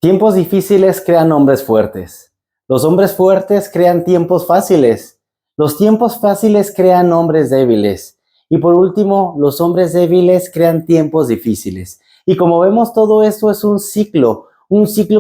Tiempos difíciles crean hombres fuertes. Los hombres fuertes crean tiempos fáciles. Los tiempos fáciles crean hombres débiles. Y por último, los hombres débiles crean tiempos difíciles. Y como vemos, todo esto es un ciclo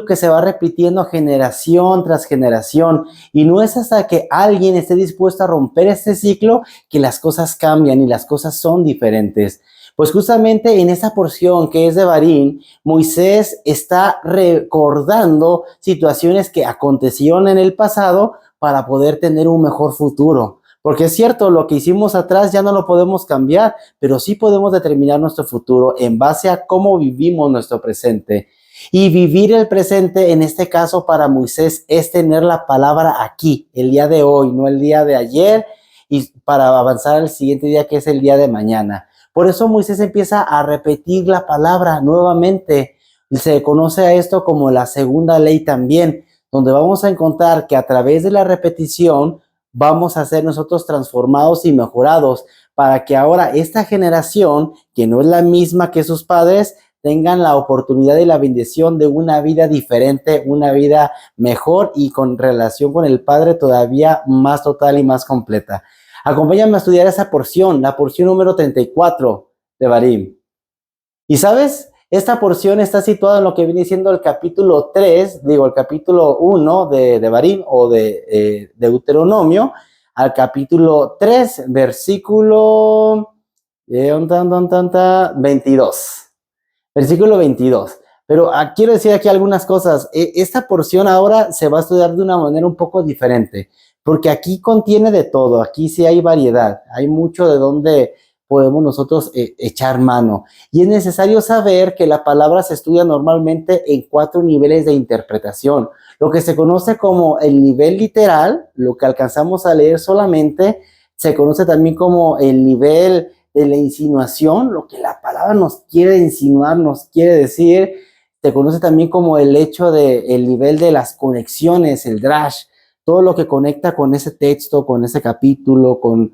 que se va repitiendo generación tras generación. Y no es hasta que alguien esté dispuesto a romper este ciclo que las cosas cambian y las cosas son diferentes. Pues justamente en esa porción que es de Devarim, Moisés está recordando situaciones que acontecieron en el pasado para poder tener un mejor futuro. Porque es cierto, lo que hicimos atrás ya no lo podemos cambiar, pero sí podemos determinar nuestro futuro en base a cómo vivimos nuestro presente. Y vivir el presente, en este caso para Moisés, es tener la palabra aquí, el día de hoy, no el día de ayer, y para avanzar al siguiente día que es el día de mañana. Por eso Moisés empieza a repetir la palabra nuevamente. Se conoce a esto como la segunda ley también, donde vamos a encontrar que a través de la repetición vamos a ser nosotros transformados y mejorados para que ahora esta generación, que no es la misma que sus padres, tengan la oportunidad y la bendición de una vida diferente, una vida mejor y con relación con el Padre todavía más total y más completa. Acompáñame a estudiar esa porción, la porción número 34 de Devarim. Y ¿sabes? Esta porción está situada en lo que viene siendo el capítulo 3, el capítulo 1 de Devarim o de Deuteronomio, al capítulo 3, versículo 22. Versículo 22. Pero quiero decir aquí algunas cosas. Esta porción ahora se va a estudiar de una manera un poco diferente, porque aquí contiene de todo, aquí sí hay variedad, hay mucho de donde podemos nosotros echar mano. Y es necesario saber que la palabra se estudia normalmente en 4 niveles de interpretación. Lo que se conoce como el nivel literal, lo que alcanzamos a leer solamente, se conoce también como el nivel de la insinuación, lo que la palabra nos quiere insinuar, nos quiere decir. Se conoce también como el hecho del nivel de las conexiones, el drash, todo lo que conecta con ese texto, con ese capítulo, con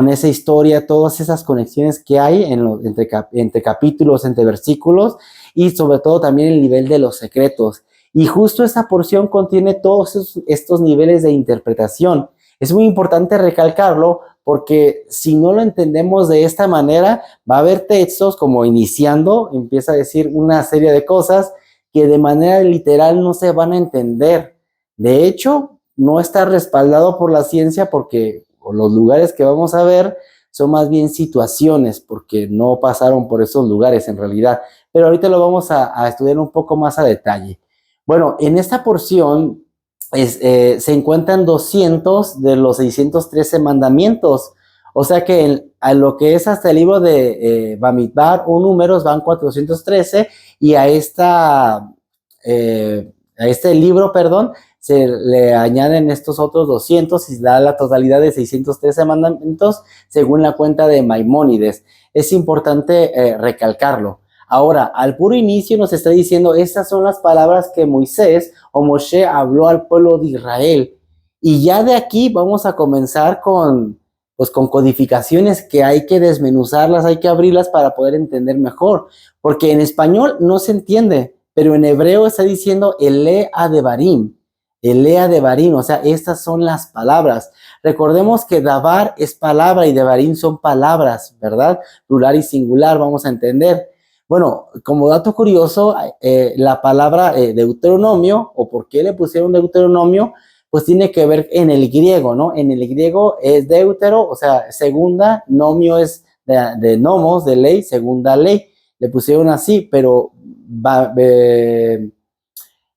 esa historia, todas esas conexiones que hay entre capítulos, entre versículos, y sobre todo también el nivel de los secretos. Y justo esa porción contiene todos estos niveles de interpretación. Es muy importante recalcarlo porque si no lo entendemos de esta manera, va a haber textos como iniciando, empieza a decir una serie de cosas que de manera literal no se van a entender. De hecho, no está respaldado por la ciencia porque los lugares que vamos a ver son más bien situaciones porque no pasaron por esos lugares en realidad. Pero ahorita lo vamos a estudiar un poco más a detalle. Bueno, en esta porción se encuentran 200 de los 613 mandamientos. O sea que a lo que es hasta el libro de Bamidbar o Números van 413 y a este libro, se le añaden estos otros 200 y da la totalidad de 613 mandamientos según la cuenta de Maimónides. Es importante recalcarlo. Ahora, al puro inicio nos está diciendo, estas son las palabras que Moisés o Moshe habló al pueblo de Israel. Y ya de aquí vamos a comenzar con codificaciones que hay que desmenuzarlas, hay que abrirlas para poder entender mejor. Porque en español no se entiende, pero en hebreo está diciendo Elea Devarim. Elea Devarim, o sea, estas son las palabras. Recordemos que Davar es palabra y Devarim son palabras, ¿verdad? Plural y singular, vamos a entender. Bueno, como dato curioso, la palabra Deuteronomio, o por qué le pusieron Deuteronomio, pues tiene que ver en el griego, ¿no? En el griego es deutero, o sea, segunda, nomio es de nomos, de ley, segunda ley. Le pusieron así, pero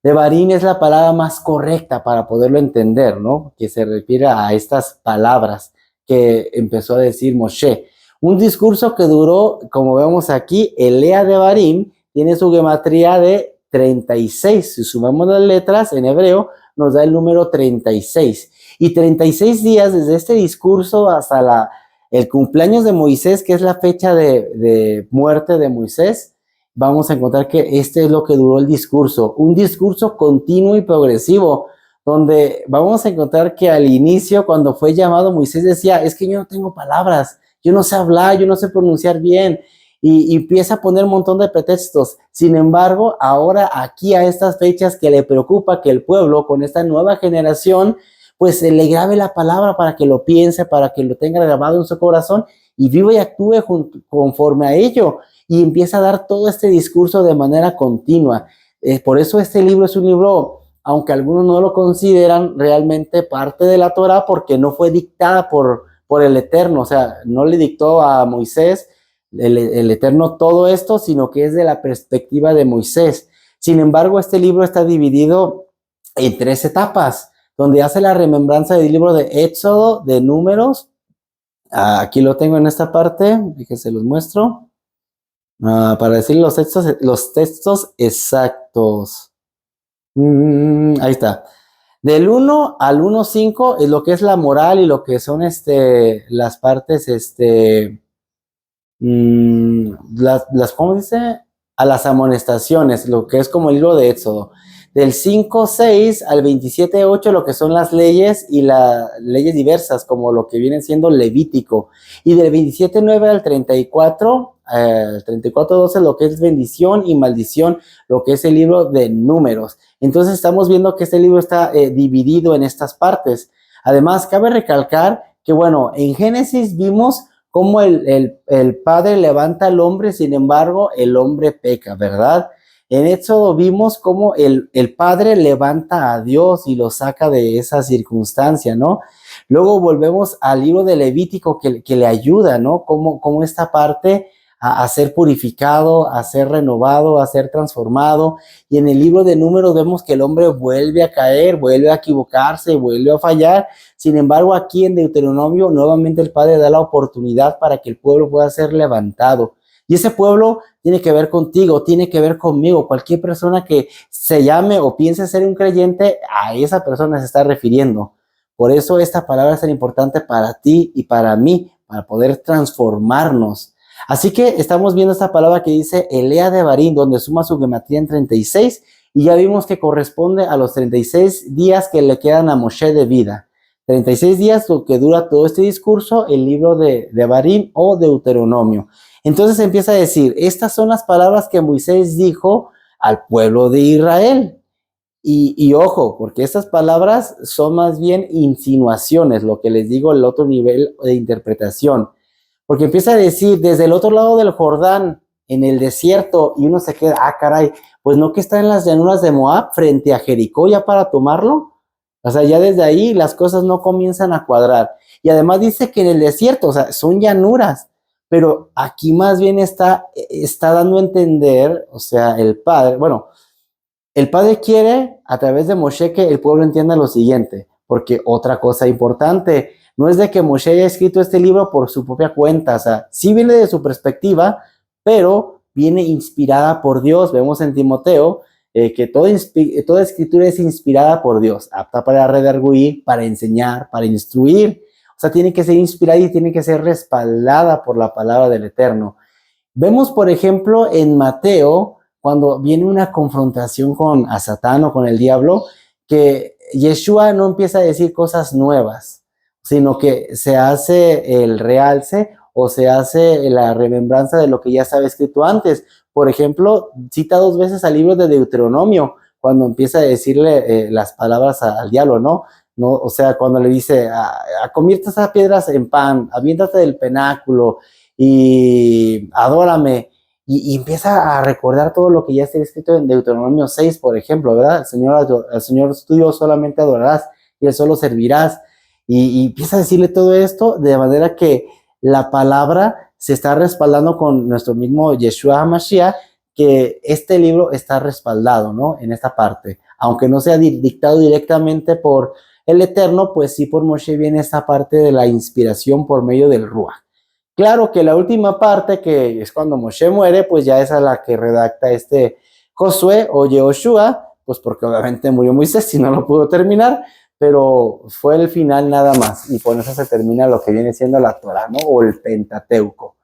Devarim es la palabra más correcta para poderlo entender, ¿no? Que se refiere a estas palabras que empezó a decir Moshe. Un discurso que duró, como vemos aquí, Elea Devarim tiene su gematría de 36. Si sumamos las letras en hebreo, nos da el número 36. Y 36 días desde este discurso hasta el cumpleaños de Moisés, que es la fecha de muerte de Moisés, vamos a encontrar que este es lo que duró el discurso. Un discurso continuo y progresivo, donde vamos a encontrar que al inicio, cuando fue llamado, Moisés decía, es que yo no tengo palabras, yo no sé hablar, yo no sé pronunciar bien. y empieza a poner un montón de pretextos. Sin embargo, ahora aquí a estas fechas que le preocupa que el pueblo con esta nueva generación pues le grabe la palabra para que lo piense, para que lo tenga grabado en su corazón y viva y actúe conforme a ello y empieza a dar todo este discurso de manera continua. Por eso este libro es un libro, aunque algunos no lo consideran realmente parte de la Torá, porque no fue dictada por el Eterno, o sea, no le dictó a Moisés el Eterno todo esto, sino que es de la perspectiva de Moisés. Sin embargo, este libro está dividido en 3 etapas, donde hace la remembranza del libro de Éxodo, de Números. Aquí lo tengo en esta parte, fíjense, los muestro. Para decir los textos exactos. Ahí está. Del 1 al 1.5 es lo que es la moral y lo que son las partes, ¿cómo dice? A las amonestaciones, lo que es como el libro de Éxodo. Del 5.6 al 27.8, lo que son las leyes y las leyes diversas, como lo que viene siendo Levítico. Y del 27.9 al 34.12, lo que es bendición y maldición, lo que es el libro de Números. Entonces estamos viendo que este libro está dividido en estas partes. Además, cabe recalcar que, bueno, en Génesis vimos cómo el padre levanta al hombre, sin embargo, el hombre peca, ¿verdad? En Éxodo vimos cómo el padre levanta a Dios y lo saca de esa circunstancia, ¿no? Luego volvemos al libro de Levítico que le ayuda, ¿no? Cómo esta parte a ser purificado, a ser renovado, a ser transformado. Y en el libro de Números vemos que el hombre vuelve a caer, vuelve a equivocarse, vuelve a fallar. Sin embargo, aquí en Deuteronomio, nuevamente el Padre da la oportunidad para que el pueblo pueda ser levantado. Y ese pueblo tiene que ver contigo, tiene que ver conmigo. Cualquier persona que se llame o piense ser un creyente, a esa persona se está refiriendo. Por eso esta palabra es tan importante para ti y para mí, para poder transformarnos. Así que estamos viendo esta palabra que dice Elea de Barín, donde suma su gematría en 36, y ya vimos que corresponde a los 36 días que le quedan a Moshe de vida. 36 días, lo que dura todo este discurso, el libro de Barín o Deuteronomio. Entonces empieza a decir, estas son las palabras que Moisés dijo al pueblo de Israel. Y ojo, porque estas palabras son más bien insinuaciones, lo que les digo, el otro nivel de interpretación. Porque empieza a decir, desde el otro lado del Jordán, en el desierto, y uno se queda, caray, pues no que está en las llanuras de Moab, frente a Jericó ya para tomarlo. O sea, ya desde ahí las cosas no comienzan a cuadrar. Y además dice que en el desierto, o sea, son llanuras, pero aquí más bien está dando a entender, o sea, el Padre, bueno, el Padre quiere a través de Moshe que el pueblo entienda lo siguiente, porque otra cosa importante, no es de que Moshe haya escrito este libro por su propia cuenta, o sea, sí viene de su perspectiva, pero viene inspirada por Dios. Vemos en Timoteo que toda escritura es inspirada por Dios, apta para redarguir, para enseñar, para instruir. O sea, tiene que ser inspirada y tiene que ser respaldada por la palabra del Eterno. Vemos, por ejemplo, en Mateo, cuando viene una confrontación con a Satán o con el diablo, que Yeshua no empieza a decir cosas nuevas, sino que se hace el realce o se hace la remembranza de lo que ya estaba escrito antes. Por ejemplo, cita 2 veces al libro de Deuteronomio, cuando empieza a decirle las palabras al diablo, ¿no? No, o sea, cuando le dice, convierte esas piedras en pan, aviéntate del penáculo y adórame. Y empieza a recordar todo lo que ya está escrito en Deuteronomio 6, por ejemplo, ¿verdad? Al Señor tuyo solamente adorarás y Él solo servirás. Y empieza a decirle todo esto de manera que la palabra se está respaldando con nuestro mismo Yeshua HaMashiach, que este libro está respaldado, ¿no? En esta parte. Aunque no sea dictado directamente por el Eterno, pues sí por Moshe viene esta parte de la inspiración por medio del Ruach. Claro que la última parte, que es cuando Moshe muere, pues ya es a la que redacta Josué o Yehoshua, pues porque obviamente murió Moisés y no lo pudo terminar, pero fue el final nada más, y con eso se termina lo que viene siendo la Torah, ¿no? O el Pentateuco.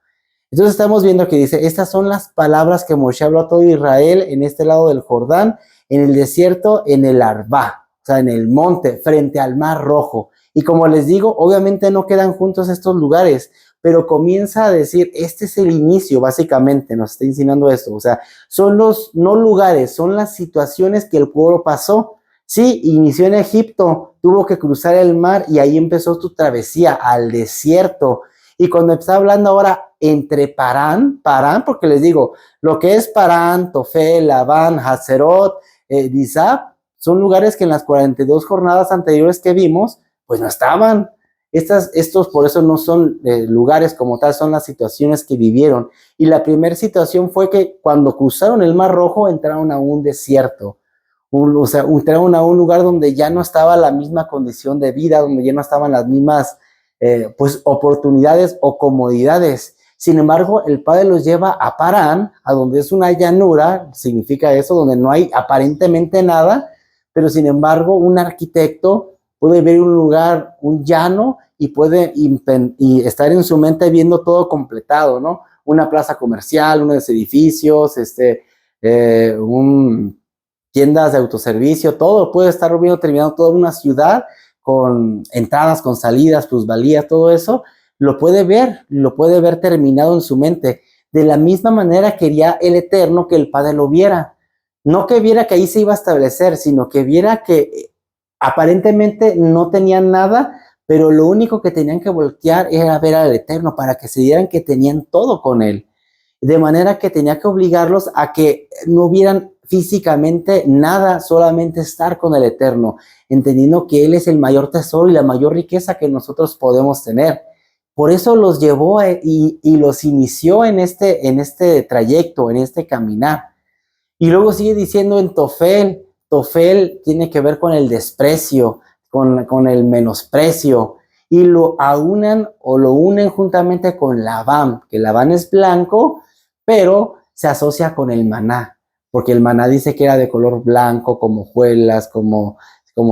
Entonces estamos viendo que dice, estas son las palabras que Moshe habló a todo Israel en este lado del Jordán, en el desierto, en el Arba, o sea, en el monte, frente al Mar Rojo. Y como les digo, obviamente no quedan juntos estos lugares, pero comienza a decir, este es el inicio, básicamente, nos está enseñando esto. O sea, son no lugares, son las situaciones que el pueblo pasó. Sí, inició en Egipto, tuvo que cruzar el mar y ahí empezó su travesía al desierto. Y cuando está hablando ahora entre Parán, porque les digo, lo que es Parán, Tofel, Labán, Hazerot, Dizab, son lugares que en las 42 jornadas anteriores que vimos, pues no estaban. Estos por eso no son lugares como tal, son las situaciones que vivieron. Y la primera situación fue que cuando cruzaron el Mar Rojo entraron a un desierto. O sea, entraron a un lugar donde ya no estaba la misma condición de vida, donde ya no estaban las mismas pues oportunidades o comodidades. Sin embargo, el Padre los lleva a Parán, a donde es una llanura, significa eso, donde no hay aparentemente nada, pero sin embargo, un arquitecto puede ver un lugar, un llano, y puede y estar en su mente viendo todo completado, ¿no? Una plaza comercial, unos edificios, tiendas de autoservicio, todo puede estar viendo terminado toda una ciudad con entradas, con salidas, plusvalías, todo eso, lo puede ver terminado en su mente. De la misma manera quería el Eterno que el Padre lo viera. No que viera que ahí se iba a establecer, sino que viera que aparentemente no tenían nada, pero lo único que tenían que voltear era ver al Eterno para que se dieran que tenían todo con Él. De manera que tenía que obligarlos a que no vieran físicamente nada, solamente estar con el Eterno, entendiendo que Él es el mayor tesoro y la mayor riqueza que nosotros podemos tener. Por eso los llevó y los inició en este trayecto, en este caminar. Y luego sigue diciendo en Tofel. Tofel tiene que ver con el desprecio, con el menosprecio, y lo aunan o lo unen juntamente con Labán, que Labán es blanco, pero se asocia con el maná, porque el maná dice que era de color blanco, como hojuelas, como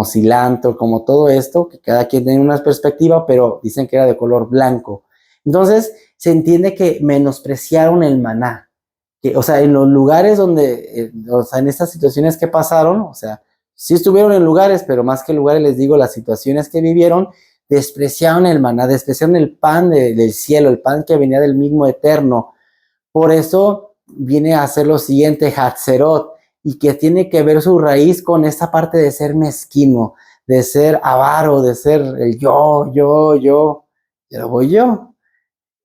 cilantro, como todo esto, que cada quien tiene una perspectiva, pero dicen que era de color blanco. Entonces, se entiende que menospreciaron el maná. Que, o sea, en los lugares donde, o sea, en estas situaciones que pasaron, o sea, sí estuvieron en lugares, pero más que lugares les digo, las situaciones que vivieron, despreciaron el maná, despreciaron el pan del cielo, el pan que venía del mismo Eterno. Por eso viene a ser lo siguiente, Hatzerot, y que tiene que ver su raíz con esta parte de ser mezquino, de ser avaro, de ser el yo, pero voy yo.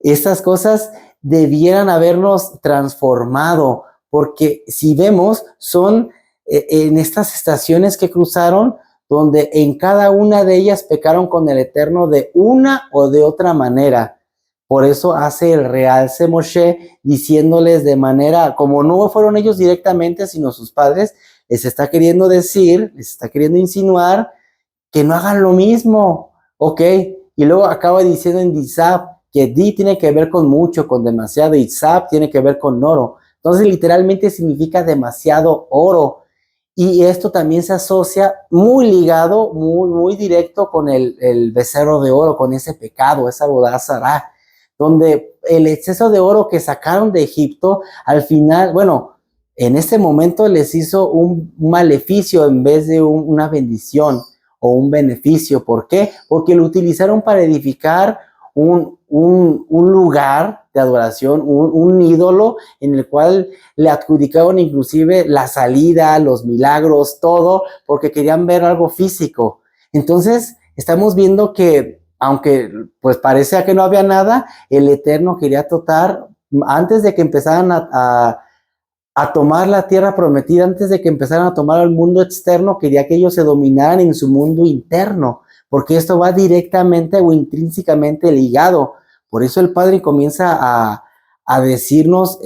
Estas cosas debieran habernos transformado, porque si vemos, son en estas estaciones que cruzaron, donde en cada una de ellas pecaron con el Eterno de una o de otra manera. Por eso hace el realce Moshe, diciéndoles de manera, como no fueron ellos directamente, sino sus padres, les está queriendo decir, les está queriendo insinuar que no hagan lo mismo, ¿ok? Y luego acaba diciendo en Dizab, que Di tiene que ver con mucho, con demasiado, y Zab tiene que ver con oro. Entonces, literalmente significa demasiado oro. Y esto también se asocia muy ligado, muy directo con el becerro de oro, con ese pecado, esa bodazara, donde el exceso de oro que sacaron de Egipto, al final, bueno, en este momento les hizo un maleficio en vez de una bendición o un beneficio. ¿Por qué? Porque lo utilizaron para edificar un lugar de adoración, un ídolo en el cual le adjudicaron inclusive la salida, los milagros, todo, porque querían ver algo físico. Entonces, estamos viendo que, aunque pues parecía que no había nada, el Eterno quería tratar, antes de que empezaran a tomar la tierra prometida, antes de que empezaran a tomar el mundo externo, quería que ellos se dominaran en su mundo interno, porque esto va directamente o intrínsecamente ligado. Por eso el Padre comienza a decirnos,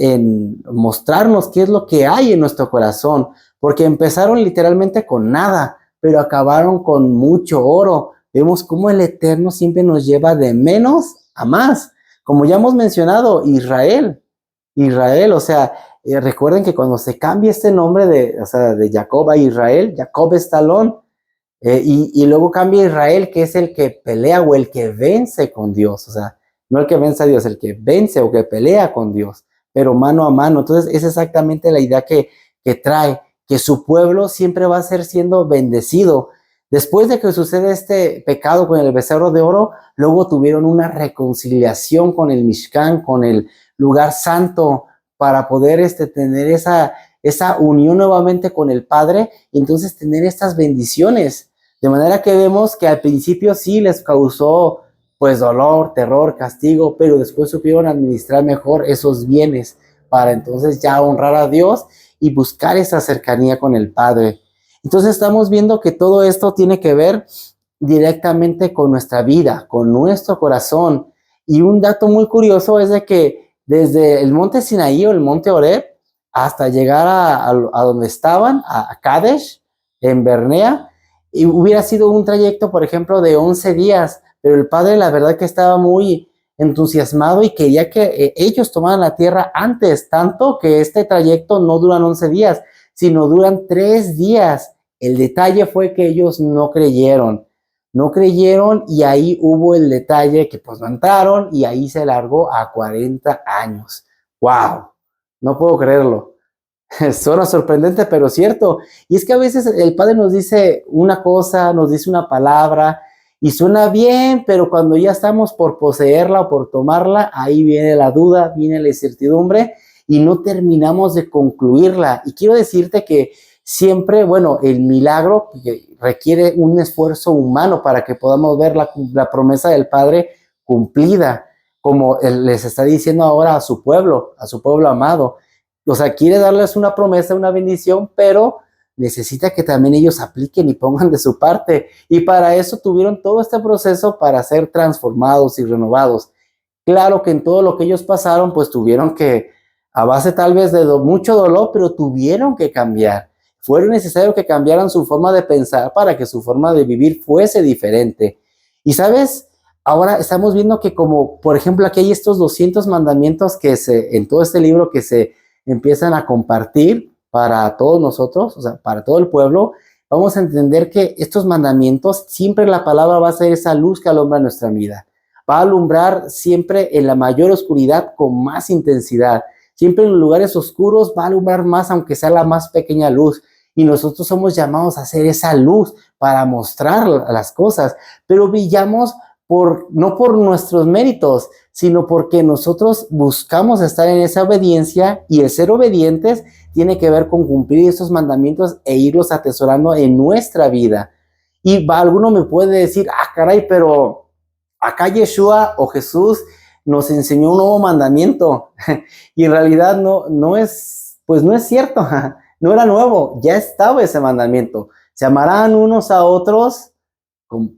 mostrarnos qué es lo que hay en nuestro corazón, porque empezaron literalmente con nada, pero acabaron con mucho oro. Vemos cómo el Eterno siempre nos lleva de menos a más. Como ya hemos mencionado, Israel, o sea, recuerden que cuando se cambia este nombre de Jacob a Israel, Jacob es talón, y luego cambia Israel, que es el que pelea o el que vence con Dios, o sea, no el que vence a Dios, el que vence o que pelea con Dios, pero mano a mano. Entonces es exactamente la idea que trae, que su pueblo siempre va a ser siendo bendecido. Después de que sucede este pecado con el becerro de oro, luego tuvieron una reconciliación con el Mishkan, con el lugar santo, para poder tener esa unión nuevamente con el Padre y entonces tener estas bendiciones. De manera que vemos que al principio sí les causó pues dolor, terror, castigo, pero después supieron administrar mejor esos bienes para entonces ya honrar a Dios y buscar esa cercanía con el Padre. Entonces estamos viendo que todo esto tiene que ver directamente con nuestra vida, con nuestro corazón. Y un dato muy curioso es de que desde el monte Sinaí o el monte Horeb hasta llegar a donde estaban, a Kadesh, en Bernea, y hubiera sido un trayecto, por ejemplo, de 11 días, pero el padre la verdad que estaba muy entusiasmado y quería que ellos tomaran la tierra antes, tanto que este trayecto no duran 11 días, sino duran 3 días. El detalle fue que ellos no creyeron y ahí hubo el detalle que pues no entraron y ahí se largó a 40 años. ¡Wow! No puedo creerlo. Suena sorprendente, pero cierto. Y es que a veces el Padre nos dice una cosa, nos dice una palabra y suena bien, pero cuando ya estamos por poseerla o por tomarla, ahí viene la duda, viene la incertidumbre y no terminamos de concluirla. Y quiero decirte que siempre, bueno, el milagro requiere un esfuerzo humano para que podamos ver la promesa del Padre cumplida, como él les está diciendo ahora a su pueblo amado. O sea, quiere darles una promesa, una bendición, pero necesita que también ellos apliquen y pongan de su parte. Y para eso tuvieron todo este proceso para ser transformados y renovados. Claro que en todo lo que ellos pasaron, pues tuvieron que, a base tal vez de mucho dolor, pero tuvieron que cambiar. Fue necesario que cambiaran su forma de pensar para que su forma de vivir fuese diferente. Y sabes, ahora estamos viendo que como, por ejemplo, aquí hay estos 200 mandamientos en todo este libro que se empiezan a compartir para todos nosotros, o sea, para todo el pueblo. Vamos a entender que estos mandamientos, siempre la palabra va a ser esa luz que alumbra nuestra vida. Va a alumbrar siempre en la mayor oscuridad con más intensidad. Siempre en los lugares oscuros va a alumbrar más, aunque sea la más pequeña luz. Y nosotros somos llamados a ser esa luz para mostrar las cosas, pero brillamos no por nuestros méritos, sino porque nosotros buscamos estar en esa obediencia, y el ser obedientes tiene que ver con cumplir esos mandamientos e irlos atesorando en nuestra vida. Y alguno me puede decir, caray, pero acá Yeshua o Jesús nos enseñó un nuevo mandamiento. Y en realidad no es cierto, no era nuevo, ya estaba ese mandamiento. Se amarán unos a otros,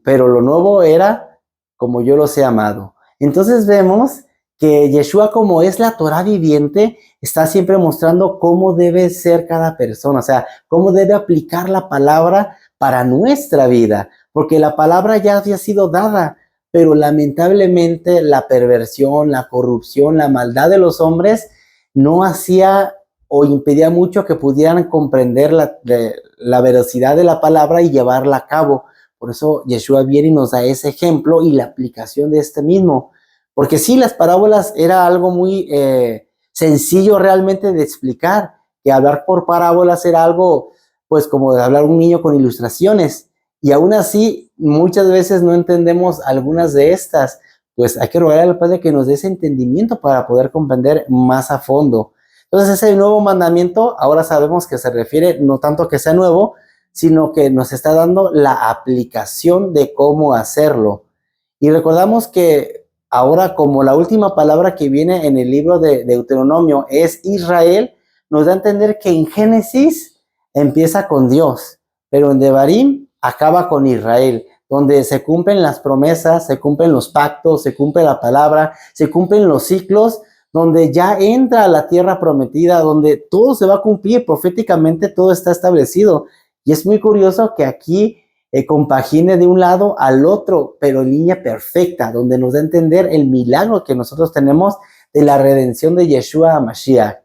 pero lo nuevo era como yo los he amado. Entonces vemos que Yeshua, como es la Torah viviente, está siempre mostrando cómo debe ser cada persona, o sea, cómo debe aplicar la palabra para nuestra vida, porque la palabra ya había sido dada, pero lamentablemente la perversión, la corrupción, la maldad de los hombres no hacía o impedía mucho que pudieran comprender la veracidad de la palabra y llevarla a cabo. Por eso Yeshua viene y nos da ese ejemplo y la aplicación de este mismo. Porque sí, las parábolas era algo muy sencillo realmente de explicar, que hablar por parábolas era algo pues como de hablar un niño con ilustraciones. Y aún así, muchas veces no entendemos algunas de estas. Pues hay que rogar al Padre que nos dé ese entendimiento para poder comprender más a fondo. Entonces ese nuevo mandamiento, ahora sabemos que se refiere no tanto a que sea nuevo, sino que nos está dando la aplicación de cómo hacerlo. Y recordamos que ahora, como la última palabra que viene en el libro de Deuteronomio es Israel, nos da a entender que en Génesis empieza con Dios, pero en Devarim acaba con Israel, donde se cumplen las promesas, se cumplen los pactos, se cumple la palabra, se cumplen los ciclos, donde ya entra a la tierra prometida, donde todo se va a cumplir proféticamente, todo está establecido. Y es muy curioso que aquí compagine de un lado al otro, pero en línea perfecta, donde nos da a entender el milagro que nosotros tenemos de la redención de Yeshua Mashiach.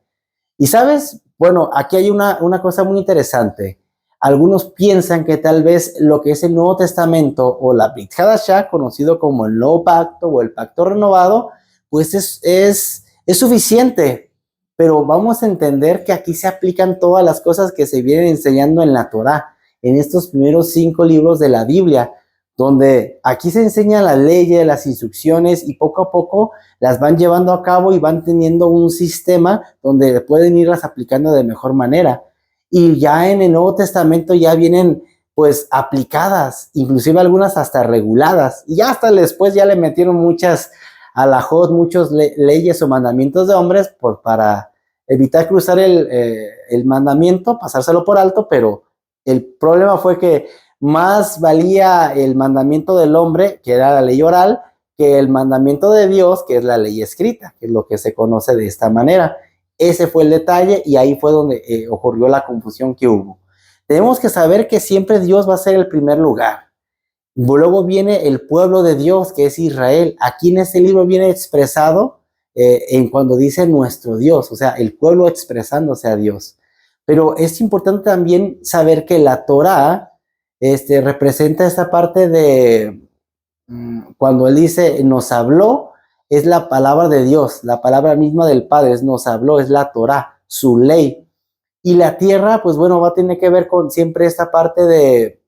Y sabes, bueno, aquí hay una cosa muy interesante. Algunos piensan que tal vez lo que es el Nuevo Testamento o la Brit Hadashah, conocido como el Nuevo Pacto o el Pacto Renovado, pues es suficiente. Pero vamos a entender que aquí se aplican todas las cosas que se vienen enseñando en la Torá. en estos primeros 5 libros de la Biblia, donde aquí se enseñan las leyes, las instrucciones y poco a poco las van llevando a cabo y van teniendo un sistema donde pueden irlas aplicando de mejor manera. Y ya en el Nuevo Testamento ya vienen pues aplicadas, inclusive algunas hasta reguladas, y ya hasta después ya le metieron muchas alajot, muchas leyes o mandamientos de hombres para evitar cruzar el mandamiento, pasárselo por alto, pero el problema fue que más valía el mandamiento del hombre, que era la ley oral, que el mandamiento de Dios, que es la ley escrita, que es lo que se conoce de esta manera. Ese fue el detalle y ahí fue donde ocurrió la confusión que hubo. Tenemos que saber que siempre Dios va a ser el primer lugar. Luego viene el pueblo de Dios, que es Israel. Aquí en este libro viene expresado en cuando dice nuestro Dios, o sea, el pueblo expresándose a Dios. Pero es importante también saber que la Torá representa esta parte de cuando él dice nos habló, es la palabra de Dios, la palabra misma del Padre, es nos habló, es la Torá, su ley. Y la tierra, pues bueno, va a tener que ver con siempre esta parte de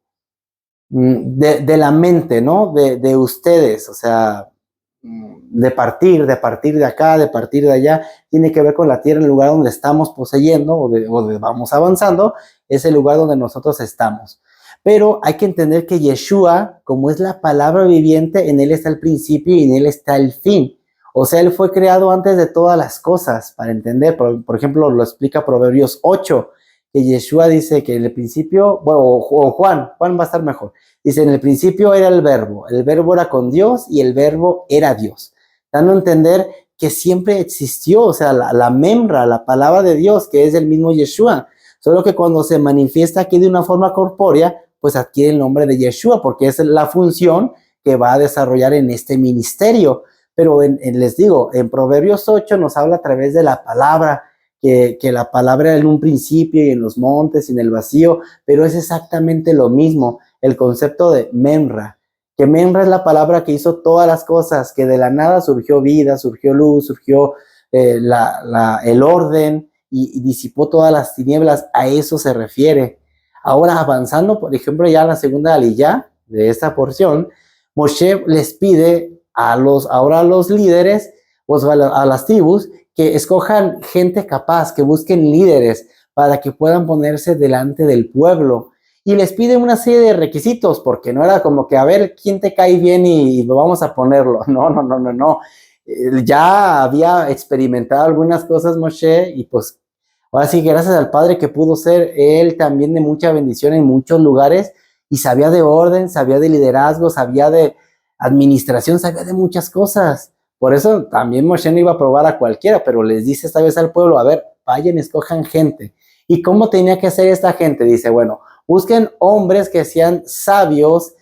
la mente, ¿no? De ustedes, o sea, de partir de acá, de partir de allá, tiene que ver con la tierra, el lugar donde estamos poseyendo o de vamos avanzando, es el lugar donde nosotros estamos. Pero hay que entender que Yeshua, como es la palabra viviente, en él está el principio y en él está el fin. O sea, él fue creado antes de todas las cosas, para entender. Por ejemplo, lo explica Proverbios 8, que Yeshua dice que en el principio, bueno, o Juan va a estar mejor. Dice, en el principio era el verbo era con Dios y el verbo era Dios. Dando a entender que siempre existió, o sea, la memra, la palabra de Dios, que es el mismo Yeshua. Solo que cuando se manifiesta aquí de una forma corpórea, pues adquiere el nombre de Yeshua, porque es la función que va a desarrollar en este ministerio. Pero les digo, en Proverbios 8 nos habla a través de la palabra, que la palabra en un principio y en los montes y en el vacío, pero es exactamente lo mismo, el concepto de Memra, que Memra es la palabra que hizo todas las cosas, que de la nada surgió vida, surgió luz, surgió el orden y disipó todas las tinieblas, a eso se refiere. Ahora avanzando, por ejemplo, ya en la segunda aliyá de esta porción, Moshe les pide ahora a los líderes, pues a las tribus, que escojan gente capaz, que busquen líderes para que puedan ponerse delante del pueblo. Y les pide una serie de requisitos, porque no era como que a ver quién te cae bien y vamos a ponerlo. No. Ya había experimentado algunas cosas Moshe y pues ahora sí, gracias al Padre que pudo ser él también de mucha bendición en muchos lugares y sabía de orden, sabía de liderazgo, sabía de administración, sabía de muchas cosas. Por eso también Moshe no iba a probar a cualquiera, pero les dice esta vez al pueblo, a ver, vayan, escojan gente. ¿Y cómo tenía que hacer esta gente? Dice, bueno, busquen hombres que sean sabios,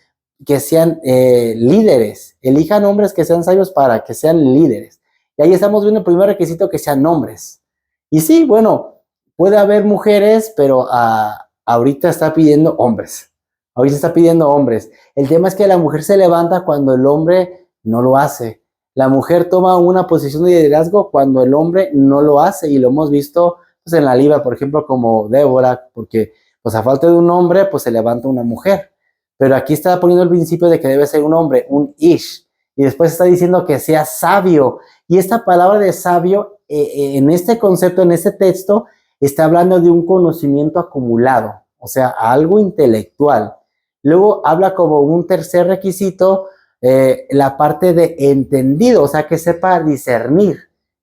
que sean líderes. Elijan hombres que sean sabios para que sean líderes. Y ahí estamos viendo el primer requisito, que sean hombres. Y sí, bueno, puede haber mujeres, pero ahorita está pidiendo hombres. Ahorita está pidiendo hombres. El tema es que la mujer se levanta cuando el hombre no lo hace. La mujer toma una posición de liderazgo cuando el hombre no lo hace. Y lo hemos visto pues, en la Biblia, por ejemplo, como Débora, porque pues a falta de un hombre, pues se levanta una mujer. Pero aquí está poniendo el principio de que debe ser un hombre, un ish. Y después está diciendo que sea sabio. Y esta palabra de sabio, en este concepto, en este texto, está hablando de un conocimiento acumulado, o sea, algo intelectual. Luego habla como un tercer requisito, la parte de entendido, o sea, que sepa discernir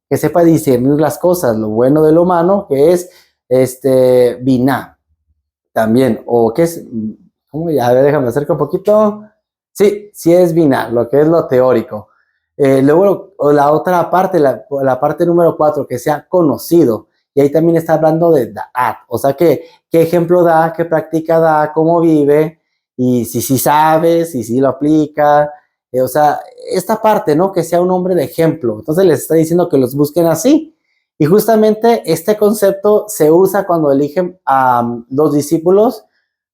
las cosas, lo bueno de lo malo, que es biná también, o que es, ¿cómo? A ver, déjame acercar un poquito. Sí es biná, lo que es lo teórico. Luego la otra parte, la parte número 4, que sea conocido. Y ahí también está hablando de Da'at, o sea, qué ejemplo da, qué práctica da, cómo vive, y si sabe, si lo aplica, o sea, esta parte, ¿no? Que sea un hombre de ejemplo. Entonces les está diciendo que los busquen así. Y justamente este concepto se usa cuando eligen a los discípulos,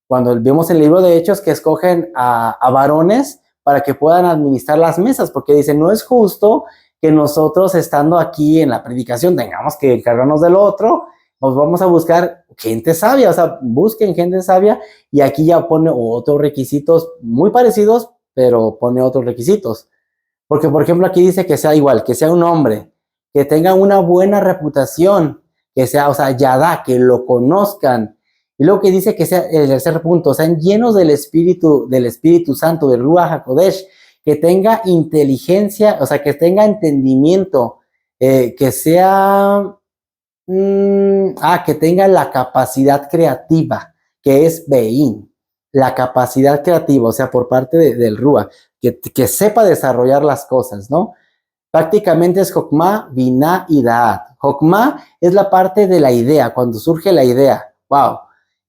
cuando vemos en el libro de Hechos que escogen a varones para que puedan administrar las mesas, porque dicen, no es justo que nosotros estando aquí en la predicación tengamos que encargarnos del otro, nos vamos a buscar gente sabia, o sea, busquen gente sabia, y aquí ya pone otros requisitos muy parecidos, pero pone otros requisitos. Porque, por ejemplo, aquí dice que sea igual, que sea un hombre, que tenga una buena reputación, que sea, o sea, yadá, que lo conozcan. Y luego que dice que sea, el tercer punto, sean llenos del Espíritu Santo, del Ruach HaKodesh, que tenga inteligencia, o sea, que tenga entendimiento, que sea, que tenga la capacidad creativa, que es Bein, la capacidad creativa, o sea, por parte del Ruach, que sepa desarrollar las cosas, ¿no? Prácticamente es Jokmah, Binah y Da'at. Jokmah es la parte de la idea, cuando surge la idea. Wow.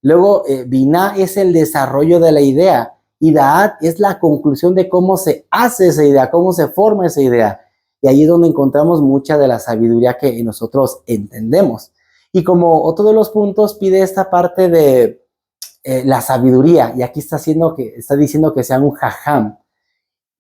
Luego, Binah es el desarrollo de la idea. Y Da'at es la conclusión de cómo se hace esa idea, cómo se forma esa idea. Y ahí es donde encontramos mucha de la sabiduría que nosotros entendemos. Y como otro de los puntos, pide esta parte de la sabiduría. Y aquí está diciendo que sea un jajam.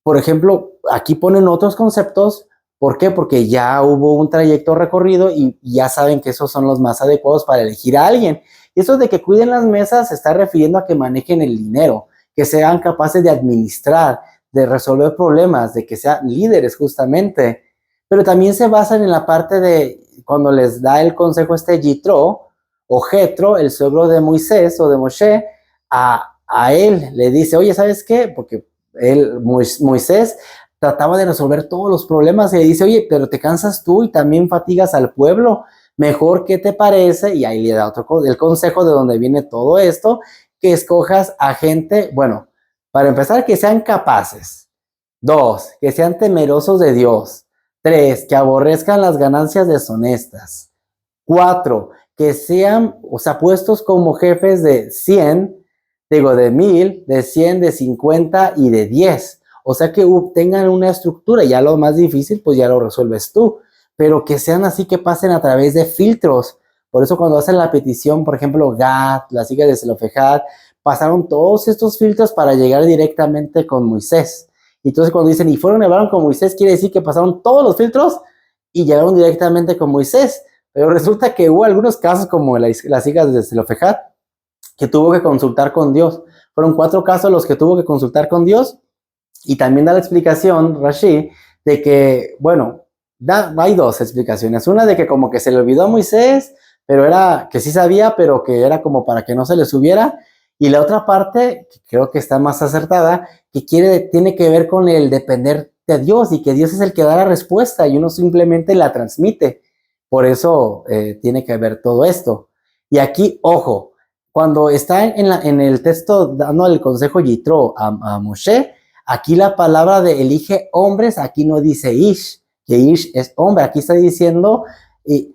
Por ejemplo, aquí ponen otros conceptos. ¿Por qué? Porque ya hubo un trayecto recorrido y ya saben que esos son los más adecuados para elegir a alguien. Y eso de que cuiden las mesas se está refiriendo a que manejen el dinero, que sean capaces de administrar, de resolver problemas, de que sean líderes justamente. Pero también se basan en la parte de cuando les da el consejo Yitro o Jetro, el suegro de Moisés o de Moshe, a él le dice, oye, ¿sabes qué? Porque Moisés trataba de resolver todos los problemas y le dice, oye, pero te cansas tú y también fatigas al pueblo, mejor, ¿qué te parece? Y ahí le da el consejo de donde viene todo esto, que escojas a gente, bueno, para empezar, que sean capaces. 2, que sean temerosos de Dios. 3, que aborrezcan las ganancias deshonestas. 4, que sean, o sea, puestos como jefes de 100, digo, de 1000, de 100, de 50 y de 10. O sea, que tengan una estructura. Ya lo más difícil, pues ya lo resuelves tú. Pero que sean así, que pasen a través de filtros. Por eso cuando hacen la petición, por ejemplo, Gad, las hijas de Zelofejad, pasaron todos estos filtros para llegar directamente con Moisés. Y entonces cuando dicen, y fueron y hablaron con Moisés, quiere decir que pasaron todos los filtros y llegaron directamente con Moisés. Pero resulta que hubo algunos casos, como las hijas de Zelofejad, que tuvo que consultar con Dios. Fueron 4 casos los que tuvo que consultar con Dios. Y también da la explicación, Rashi, de que, bueno, hay 2 explicaciones. Una de que como que se le olvidó a Moisés, pero era que sí sabía, pero que era como para que no se le subiera. Y la otra parte, que creo que está más acertada, que tiene que ver con el depender de Dios y que Dios es el que da la respuesta y uno simplemente la transmite. Por eso tiene que ver todo esto. Y aquí, ojo, cuando está en el texto dando el consejo Yitro a Moshe, aquí la palabra de elige hombres, aquí no dice Ish, que Ish es hombre, aquí está diciendo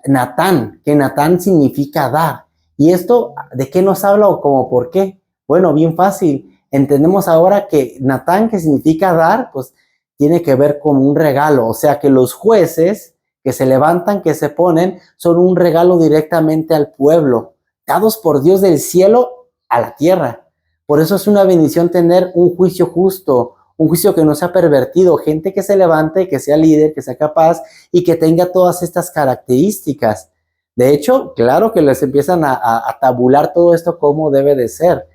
Natán, que Natán significa dar. ¿Y esto de qué nos habla o como por qué? Bueno, bien fácil. Entendemos ahora que Natán, que significa dar, pues tiene que ver con un regalo. O sea que los jueces que se levantan, que se ponen, son un regalo directamente al pueblo, dados por Dios del cielo a la tierra. Por eso es una bendición tener un juicio justo, un juicio que no sea pervertido, gente que se levante, que sea líder, que sea capaz y que tenga todas estas características. De hecho, claro que les empiezan a tabular todo esto como debe de ser.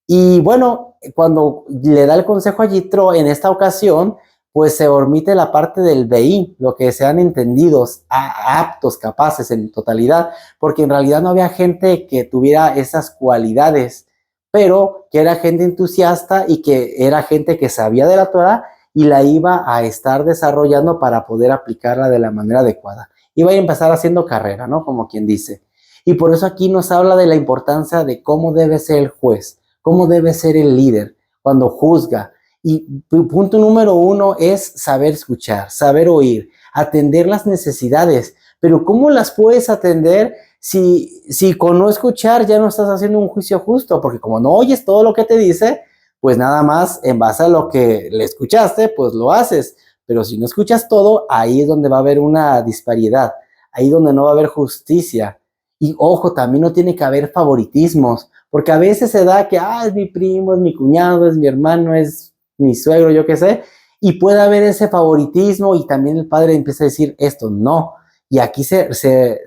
Y bueno, cuando le da el consejo a Yitro en esta ocasión, pues se omite la parte del Beí, lo que sean entendidos, aptos, capaces en totalidad, porque en realidad no había gente que tuviera esas cualidades, pero que era gente entusiasta y que era gente que sabía de la Torah y la iba a estar desarrollando para poder aplicarla de la manera adecuada. Iba a empezar haciendo carrera, ¿no? Como quien dice. Y por eso aquí nos habla de la importancia de cómo debe ser el juez, cómo debe ser el líder cuando juzga. Y punto número 1 es saber escuchar, saber oír, atender las necesidades. Pero ¿cómo las puedes atender si con no escuchar ya no estás haciendo un juicio justo? Porque como no oyes todo lo que te dice, pues nada más en base a lo que le escuchaste, pues lo haces. Pero si no escuchas todo, ahí es donde va a haber una disparidad, ahí donde no va a haber justicia. Y ojo, también no tiene que haber favoritismos, porque a veces se da que, es mi primo, es mi cuñado, es mi hermano, es mi suegro, yo qué sé, y puede haber ese favoritismo y también el padre empieza a decir esto, no. Y aquí se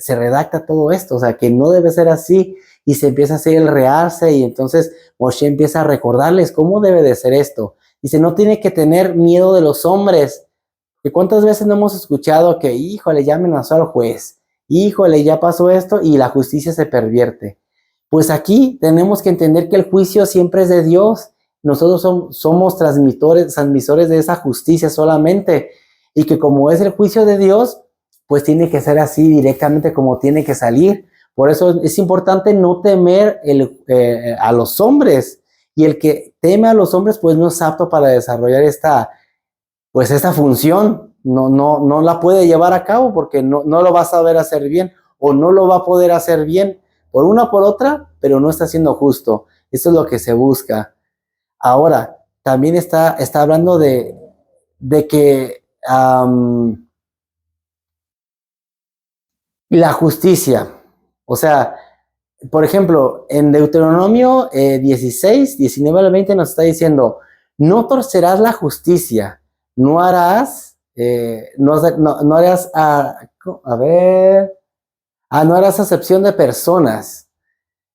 redacta todo esto, o sea, que no debe ser así, y se empieza a hacer el rearse, y entonces Moshe empieza a recordarles cómo debe de ser esto. Dice, no tiene que tener miedo de los hombres. ¿Y cuántas veces no hemos escuchado que, híjole, ya amenazó al juez, híjole, ya pasó esto, y la justicia se pervierte? Pues aquí tenemos que entender que el juicio siempre es de Dios. Nosotros somos transmisores de esa justicia solamente, y que como es el juicio de Dios, pues tiene que ser así directamente como tiene que salir. Por eso es importante no temer a los hombres, y el que teme a los hombres pues no es apto para desarrollar esta función. No la puede llevar a cabo porque no lo va a saber hacer bien, o no lo va a poder hacer bien por una o por otra, pero no está siendo justo. Eso es lo que se busca. Ahora, también está hablando de que la justicia, o sea, por ejemplo, en Deuteronomio 16, 19 al 20 nos está diciendo, no torcerás la justicia, no harás, no harás, no harás acepción de personas.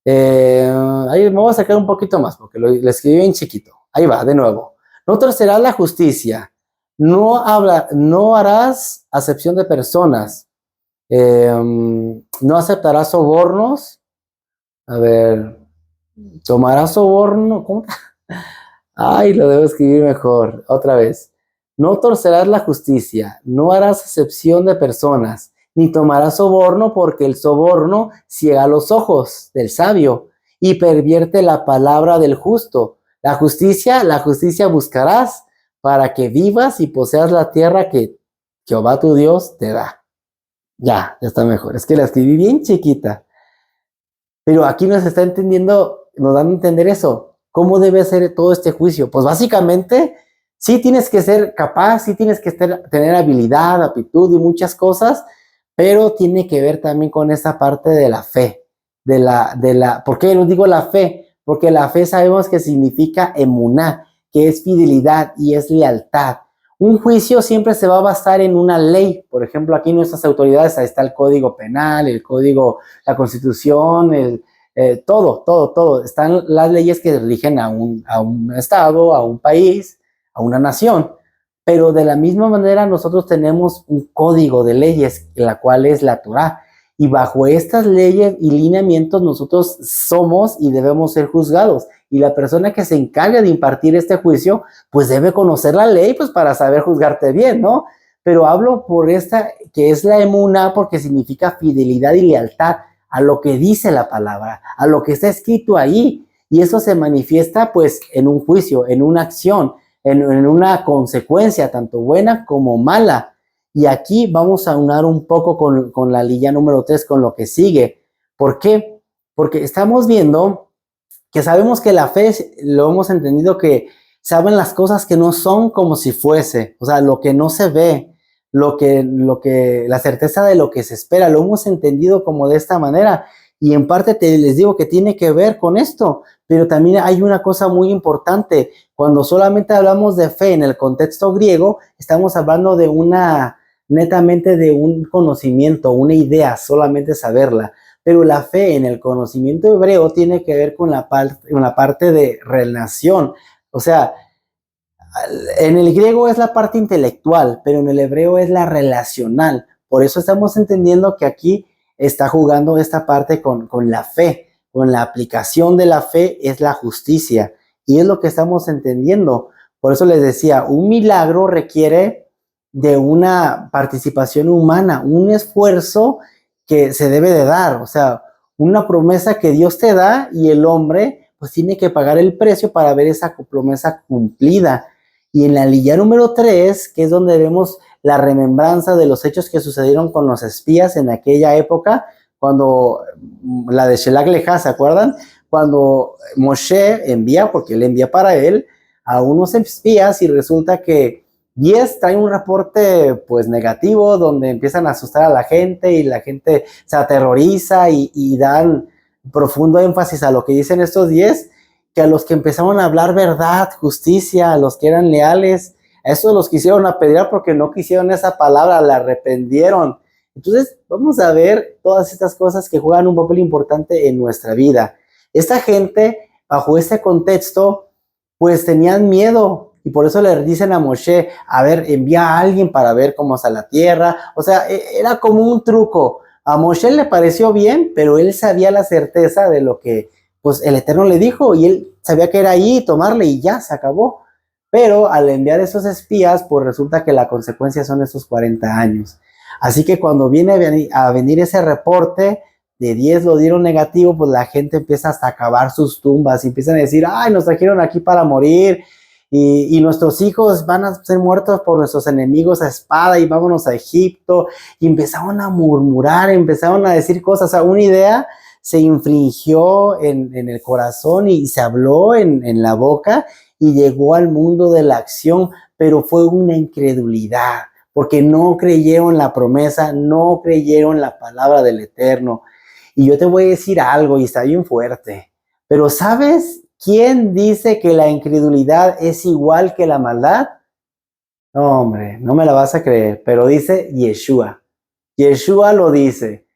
Ahí me voy a sacar un poquito más, porque lo escribí en chiquito. Ahí va, de nuevo. No torcerás la justicia, no harás acepción de personas, no aceptarás sobornos. A ver, tomarás soborno. ¿Cómo? Ay, lo debo escribir mejor. Otra vez. No torcerás la justicia, no harás acepción de personas, ni tomarás soborno, porque el soborno ciega los ojos del sabio y pervierte la palabra del justo. La justicia buscarás para que vivas y poseas la tierra que Jehová tu Dios te da. Ya está mejor. Es que la escribí bien chiquita. Pero aquí nos está entendiendo, nos dan a entender eso. ¿Cómo debe ser todo este juicio? Pues básicamente, sí tienes que ser capaz, sí tienes que tener habilidad, aptitud y muchas cosas, pero tiene que ver también con esa parte de la fe. ¿Por qué no digo la fe? Porque la fe sabemos que significa emuná, que es fidelidad y es lealtad. Un juicio siempre se va a basar en una ley. Por ejemplo, aquí nuestras autoridades, ahí está el Código Penal, el Código, la Constitución, todo. Están las leyes que rigen a un estado, a un país, a una nación. Pero de la misma manera nosotros tenemos un código de leyes, la cual es la Torá. Y bajo estas leyes y lineamientos nosotros somos y debemos ser juzgados. Y la persona que se encarga de impartir este juicio, pues debe conocer la ley, pues para saber juzgarte bien, ¿no? Pero hablo por esta, que es la emuná, porque significa fidelidad y lealtad a lo que dice la palabra, a lo que está escrito ahí. Y eso se manifiesta, pues, en un juicio, en una acción, en una consecuencia, tanto buena como mala. Y aquí vamos a unar un poco con la lilla número 3, con lo que sigue. ¿Por qué? Porque estamos viendo que sabemos que la fe, lo hemos entendido, que saben las cosas que no son como si fuese, o sea, lo que no se ve, la certeza de lo que se espera, lo hemos entendido como de esta manera. Y en parte les digo que tiene que ver con esto, pero también hay una cosa muy importante. Cuando solamente hablamos de fe en el contexto griego, estamos hablando netamente de un conocimiento, una idea, solamente saberla. Pero la fe en el conocimiento hebreo tiene que ver con la parte de relación. O sea, en el griego es la parte intelectual, pero en el hebreo es la relacional. Por eso estamos entendiendo que aquí está jugando esta parte con la fe. Con la aplicación de la fe es la justicia. Y es lo que estamos entendiendo. Por eso les decía, un milagro requiere de una participación humana, un esfuerzo que se debe de dar. O sea, una promesa que Dios te da y el hombre pues tiene que pagar el precio para ver esa promesa cumplida. Y en la lilla número 3, que es donde vemos la remembranza de los hechos que sucedieron con los espías en aquella época, cuando la de Shelach Leja, ¿se acuerdan? Cuando Moshe envía, porque él envía para él, a unos espías, y resulta que 10 traen un reporte pues negativo, donde empiezan a asustar a la gente y la gente se aterroriza y dan profundo énfasis a lo que dicen estos 10, que a los que empezaron a hablar verdad, justicia, a los que eran leales, a esos los quisieron apedrear porque no quisieron esa palabra, la arrepentieron. Entonces, vamos a ver todas estas cosas que juegan un papel importante en nuestra vida. Esta gente, bajo este contexto, pues tenían miedo y por eso le dicen a Moshe, a ver, envía a alguien para ver cómo está la tierra. O sea, era como un truco. A Moshe le pareció bien, pero él sabía la certeza de lo que pues el Eterno le dijo y él sabía que era ahí, tomarle y ya, se acabó. Pero al enviar esos espías, pues resulta que la consecuencia son esos 40 años. Así que cuando viene a venir ese reporte, de 10 lo dieron negativo, pues la gente empieza hasta a cavar sus tumbas y empiezan a decir, ay, nos trajeron aquí para morir y nuestros hijos van a ser muertos por nuestros enemigos a espada y vámonos a Egipto. Y empezaron a murmurar, empezaron a decir cosas, o sea, una idea se infringió en el corazón y se habló en la boca y llegó al mundo de la acción, pero fue una incredulidad, porque no creyeron la promesa, no creyeron la palabra del Eterno. Y yo te voy a decir algo, y está bien fuerte, pero ¿sabes quién dice que la incredulidad es igual que la maldad? No, hombre, no me la vas a creer, pero dice Yeshua. Yeshua lo dice.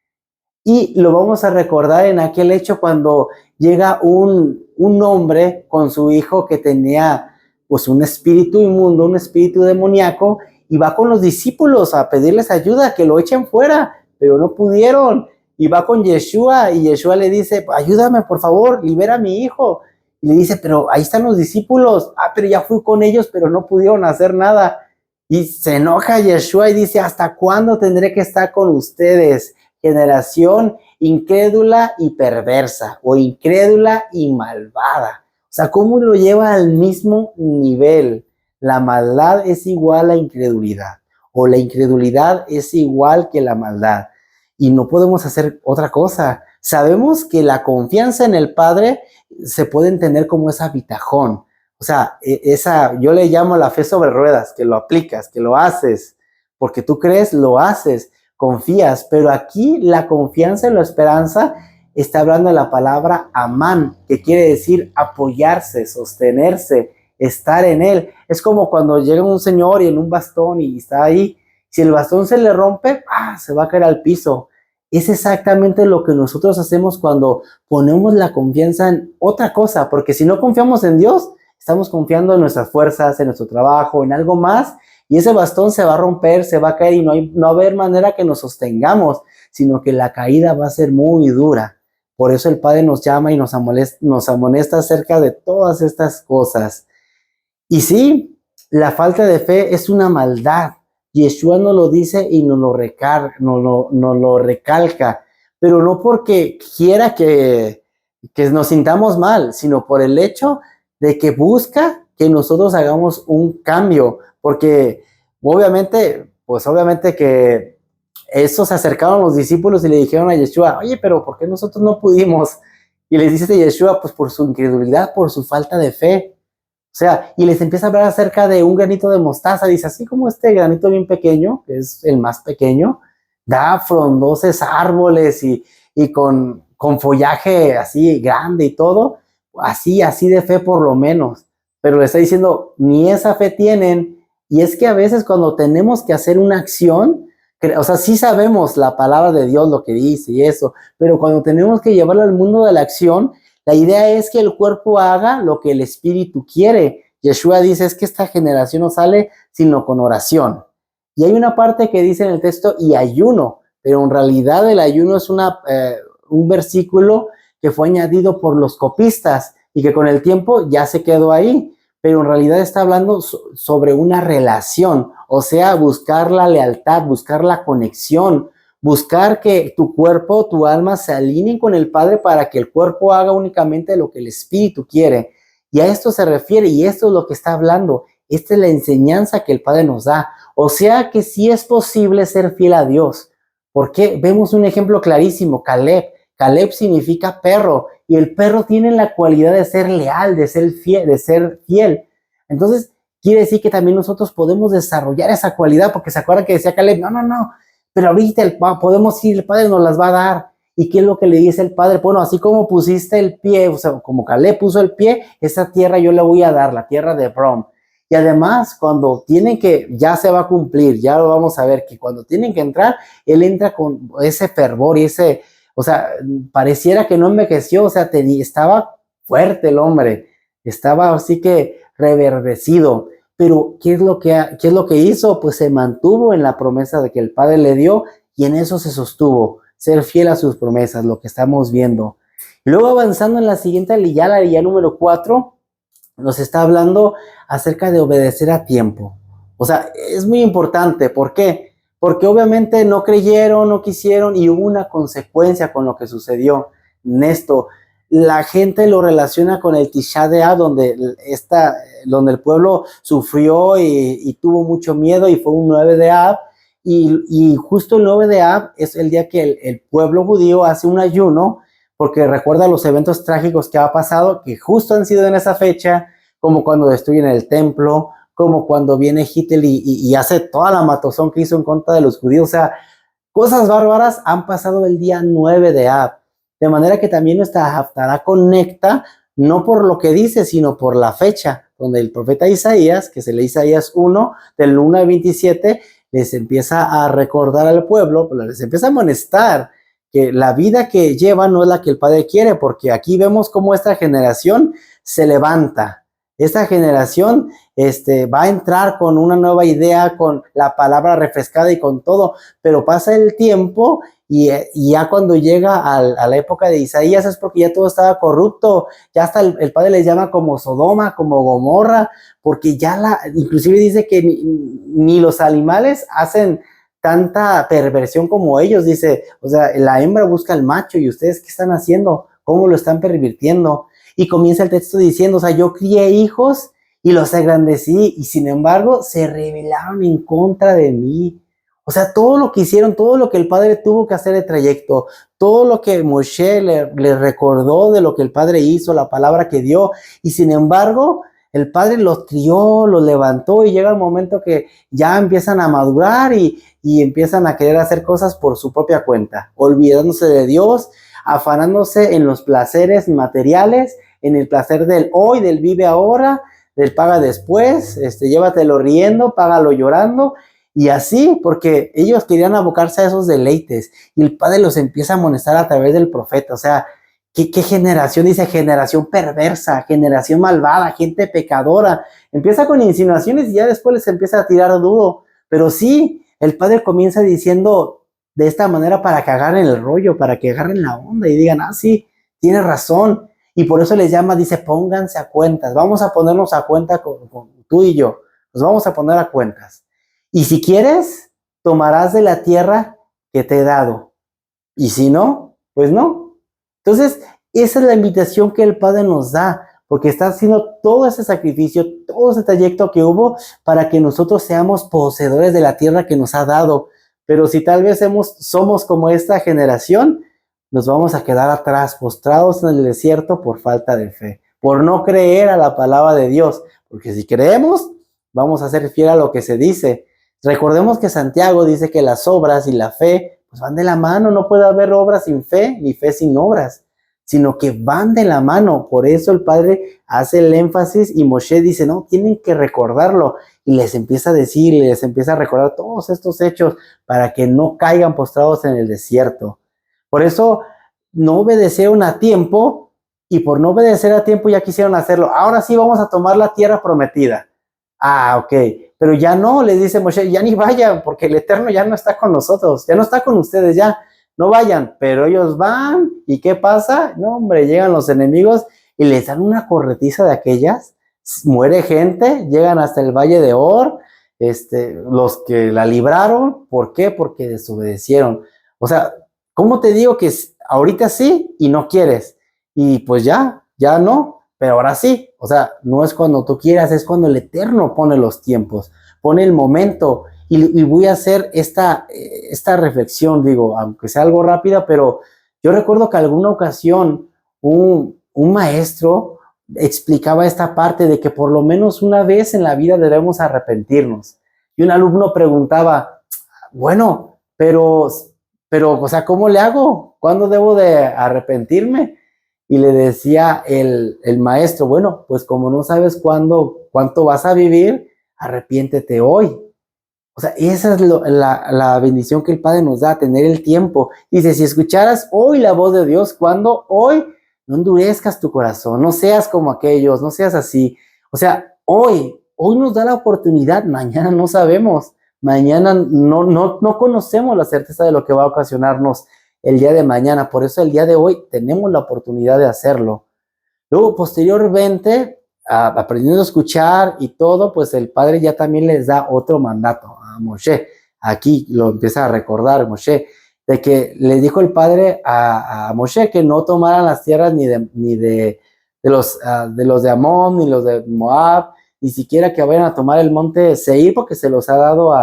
Y lo vamos a recordar en aquel hecho cuando llega un hombre con su hijo que tenía pues un espíritu inmundo, un espíritu demoníaco, y va con los discípulos a pedirles ayuda, que lo echen fuera, pero no pudieron. Y va con Yeshua y Yeshua le dice, ayúdame por favor, libera a mi hijo. Y le dice, pero ahí están los discípulos. Pero ya fui con ellos, pero no pudieron hacer nada. Y se enoja Yeshua y dice, ¿hasta cuándo tendré que estar con ustedes? Generación incrédula y perversa, o incrédula y malvada. O sea, ¿cómo lo lleva al mismo nivel? La maldad es igual a incredulidad, o la incredulidad es igual que la maldad. Y no podemos hacer otra cosa. Sabemos que la confianza en el Padre se puede entender como esa bitajón. O sea, yo le llamo la fe sobre ruedas, que lo aplicas, que lo haces, porque tú crees, lo haces, confías, pero aquí la confianza y la esperanza está hablando de la palabra amán, que quiere decir apoyarse, sostenerse, estar en él. Es como cuando llega un señor y en un bastón y está ahí, si el bastón se le rompe, se va a caer al piso. Es exactamente lo que nosotros hacemos cuando ponemos la confianza en otra cosa, porque si no confiamos en Dios, estamos confiando en nuestras fuerzas, en nuestro trabajo, en algo más, y ese bastón se va a romper, se va a caer y no va a haber manera que nos sostengamos, sino que la caída va a ser muy dura. Por eso el Padre nos llama y nos amonesta acerca de todas estas cosas. Y sí, la falta de fe es una maldad. Yeshua nos lo dice y nos lo recalca, pero no porque quiera que nos sintamos mal, sino por el hecho de que busca que nosotros hagamos un cambio, porque obviamente que estos se acercaron los discípulos y le dijeron a Yeshua, oye, pero ¿por qué nosotros no pudimos? Y les dice Yeshua, pues por su incredulidad, por su falta de fe. O sea, y les empieza a hablar acerca de un granito de mostaza. Dice, así como este granito bien pequeño, que es el más pequeño, da frondosos árboles y con follaje así grande y todo, así de fe por lo menos. Pero le está diciendo, ni esa fe tienen. Y es que a veces cuando tenemos que hacer una acción, o sea, sí sabemos la palabra de Dios, lo que dice y eso, pero cuando tenemos que llevarlo al mundo de la acción, la idea es que el cuerpo haga lo que el espíritu quiere. Yeshua dice, es que esta generación no sale sino con oración. Y hay una parte que dice en el texto, y ayuno, pero en realidad el ayuno es un versículo que fue añadido por los copistas y que con el tiempo ya se quedó ahí, pero en realidad está hablando sobre una relación, o sea, buscar la lealtad, buscar la conexión, buscar que tu cuerpo, tu alma se alineen con el Padre para que el cuerpo haga únicamente lo que el Espíritu quiere. Y a esto se refiere, y esto es lo que está hablando. Esta es la enseñanza que el Padre nos da. O sea que sí es posible ser fiel a Dios. Porque vemos un ejemplo clarísimo, Caleb. Caleb significa perro, y el perro tiene la cualidad de ser leal, de ser fiel. Entonces, quiere decir que también nosotros podemos desarrollar esa cualidad, porque se acuerdan que decía Caleb, no, pero ahorita podemos ir, el Padre nos las va a dar. ¿Y qué es lo que le dice el Padre? Bueno, así como pusiste el pie, o sea, como Caleb puso el pie, esa tierra yo le voy a dar, la tierra de Brom. Y además, cuando tienen que, ya se va a cumplir, ya lo vamos a ver, que cuando tienen que entrar, él entra con ese fervor y ese, o sea, pareciera que no envejeció, o sea, estaba fuerte el hombre, estaba así que reverdecido. Pero qué es lo que hizo? Pues se mantuvo en la promesa de que el Padre le dio y en eso se sostuvo, ser fiel a sus promesas, lo que estamos viendo. Y luego avanzando en la siguiente aliyá, la aliyá número 4, nos está hablando acerca de obedecer a tiempo. O sea, es muy importante. ¿Por qué? Porque obviamente no creyeron, no quisieron y hubo una consecuencia con lo que sucedió en esto. La gente lo relaciona con el Tisha B'Av, donde el pueblo sufrió y tuvo mucho miedo y fue un 9 de Av. Y justo el 9 de Av es el día que el pueblo judío hace un ayuno porque recuerda los eventos trágicos que ha pasado, que justo han sido en esa fecha, como cuando destruyen el templo, como cuando viene Hitler y hace toda la matazón que hizo en contra de los judíos. O sea, cosas bárbaras han pasado el día 9 de Ab. De manera que también nuestra Haftará conecta, no por lo que dice, sino por la fecha, donde el profeta Isaías, que se lee Isaías 1, del 1 al 27, les empieza a recordar al pueblo, les empieza a amonestar que la vida que lleva no es la que el Padre quiere, porque aquí vemos cómo esta generación se levanta. Esta generación va a entrar con una nueva idea, con la palabra refrescada y con todo, pero pasa el tiempo y ya cuando llega a la época de Isaías es porque ya todo estaba corrupto, ya hasta el Padre les llama como Sodoma, como Gomorra, porque ya inclusive dice que ni los animales hacen tanta perversión como ellos, dice, o sea, la hembra busca al macho y ustedes ¿qué están haciendo? ¿Cómo lo están pervirtiendo? Y comienza el texto diciendo, o sea, yo crié hijos y los engrandecí y sin embargo se rebelaron en contra de mí. O sea, todo lo que hicieron, todo lo que el Padre tuvo que hacer de trayecto, todo lo que Moshe le recordó de lo que el Padre hizo, la palabra que dio, y sin embargo, el Padre los crió, los levantó y llega el momento que ya empiezan a madurar y empiezan a querer hacer cosas por su propia cuenta, olvidándose de Dios, afanándose en los placeres materiales, en el placer del hoy, del vive ahora, del paga después, llévatelo riendo, págalo llorando, y así, porque ellos querían abocarse a esos deleites, y el Padre los empieza a amonestar a través del profeta. O sea, ¿qué generación? Dice, generación perversa, generación malvada, gente pecadora. Empieza con insinuaciones y ya después les empieza a tirar duro. Pero sí, el Padre comienza diciendo de esta manera para que agarren el rollo, para que agarren la onda y digan, ah, sí, tiene razón. Y por eso les llama, dice, pónganse a cuentas. Vamos a ponernos a cuenta con tú y yo. Nos vamos a poner a cuentas. Y si quieres, tomarás de la tierra que te he dado. Y si no, pues no. Entonces, esa es la invitación que el Padre nos da, porque está haciendo todo ese sacrificio, todo ese trayecto que hubo para que nosotros seamos poseedores de la tierra que nos ha dado. Pero si tal vez somos como esta generación, nos vamos a quedar atrás, postrados en el desierto por falta de fe, por no creer a la palabra de Dios, porque si creemos, vamos a ser fiel a lo que se dice. Recordemos que Santiago dice que las obras y la fe pues van de la mano, no puede haber obras sin fe, ni fe sin obras, sino que van de la mano. Por eso el Padre hace el énfasis y Moshe dice, no, tienen que recordarlo, y les empieza a decir, les empieza a recordar todos estos hechos para que no caigan postrados en el desierto. Por eso no obedecieron a tiempo, y por no obedecer a tiempo ya quisieron hacerlo. Ahora sí vamos a tomar la tierra prometida. Ah, ok, pero ya no, les dice Moshe, ya ni vayan, porque el Eterno ya no está con nosotros, ya no está con ustedes, ya no vayan. Pero ellos van, ¿y qué pasa? No, hombre, llegan los enemigos y les dan una corretiza de aquellas, muere gente, llegan hasta el valle de Or, los que la libraron. ¿Por qué? Porque desobedecieron. O sea, ¿cómo te digo que ahorita sí y no quieres? Y pues ya no, pero ahora sí. O sea, no es cuando tú quieras, es cuando el Eterno pone los tiempos, pone el momento. Y voy a hacer esta reflexión, digo, aunque sea algo rápida, pero yo recuerdo que alguna ocasión un maestro explicaba esta parte de que por lo menos una vez en la vida debemos arrepentirnos. Y un alumno preguntaba, bueno, pero, o sea, ¿cómo le hago? ¿Cuándo debo de arrepentirme? y le decía el maestro, bueno, pues como no sabes cuánto vas a vivir, arrepiéntete hoy. O sea, esa es la bendición que el Padre nos da, tener el tiempo. Dice, si escucharas hoy la voz de Dios, cuando hoy no endurezcas tu corazón, no seas como aquellos, no seas así. O sea, hoy nos da la oportunidad, mañana no sabemos, mañana no conocemos la certeza de lo que va a ocasionarnos el día de mañana. Por eso el día de hoy tenemos la oportunidad de hacerlo. Luego, posteriormente, aprendiendo a escuchar y todo, pues el Padre ya también les da otro mandato a Moshe. Aquí lo empieza a recordar Moshe, de que le dijo el Padre a Moshe que no tomaran las tierras de los de Amón, ni los de Moab, ni siquiera que vayan a tomar el monte Seir, porque se los ha dado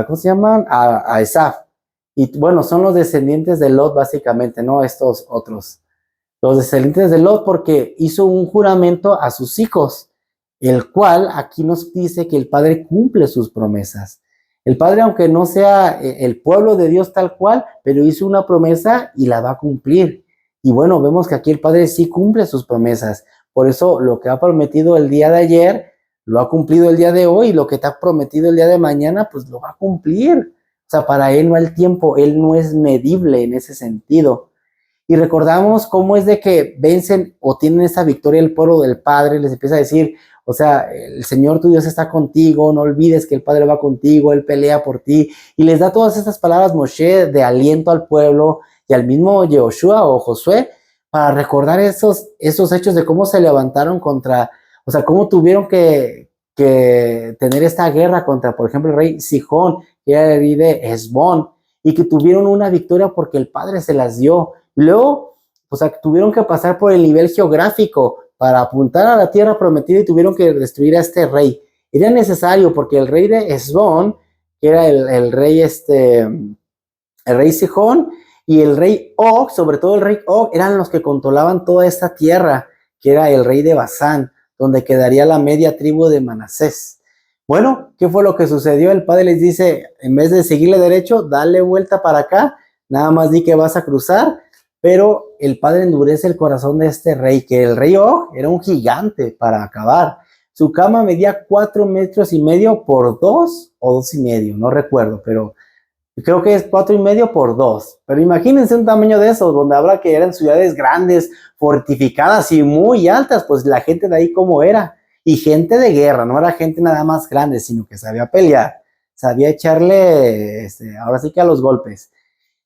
¿cómo se llaman? A Esaf. Y bueno, son los descendientes de Lot, básicamente, no estos otros. Los descendientes de Lot, porque hizo un juramento a sus hijos, el cual aquí nos dice que el Padre cumple sus promesas. El Padre, aunque no sea el pueblo de Dios tal cual, pero hizo una promesa y la va a cumplir. Y bueno, vemos que aquí el Padre sí cumple sus promesas. Por eso lo que ha prometido el día de ayer, lo ha cumplido el día de hoy, y lo que te ha prometido el día de mañana, pues lo va a cumplir. O sea, para Él no hay tiempo, Él no es medible en ese sentido. Y recordamos cómo es de que vencen o tienen esa victoria el pueblo del Padre, les empieza a decir, o sea, el Señor tu Dios está contigo, no olvides que el Padre va contigo, Él pelea por ti, y les da todas estas palabras Moshe de aliento al pueblo y al mismo Yehoshua o Josué para recordar esos hechos de cómo se levantaron contra, o sea, cómo tuvieron que tener esta guerra contra, por ejemplo, el rey Sihón, que era el rey de Hesbón, y que tuvieron una victoria porque el Padre se las dio. Luego, o sea, tuvieron que pasar por el nivel geográfico para apuntar a la tierra prometida y tuvieron que destruir a este rey. Era necesario porque el rey de Hesbón, que era el rey Sihón, y el rey Og, sobre todo el rey Og, eran los que controlaban toda esta tierra, que era el rey de Basán, donde quedaría la media tribu de Manasés. Bueno, ¿qué fue lo que sucedió? El Padre les dice, en vez de seguirle derecho, dale vuelta para acá, nada más di que vas a cruzar, pero el Padre endurece el corazón de este rey, que el rey Og era un gigante para acabar. Su cama medía 4,5 metros por 2 o 2,5, no recuerdo, pero creo que es 4,5 por 2. Pero imagínense un tamaño de esos, donde habrá que eran ciudades grandes, fortificadas y muy altas, pues la gente de ahí cómo era. Y gente de guerra, no era gente nada más grande, sino que sabía pelear, sabía echarle, ahora sí que a los golpes.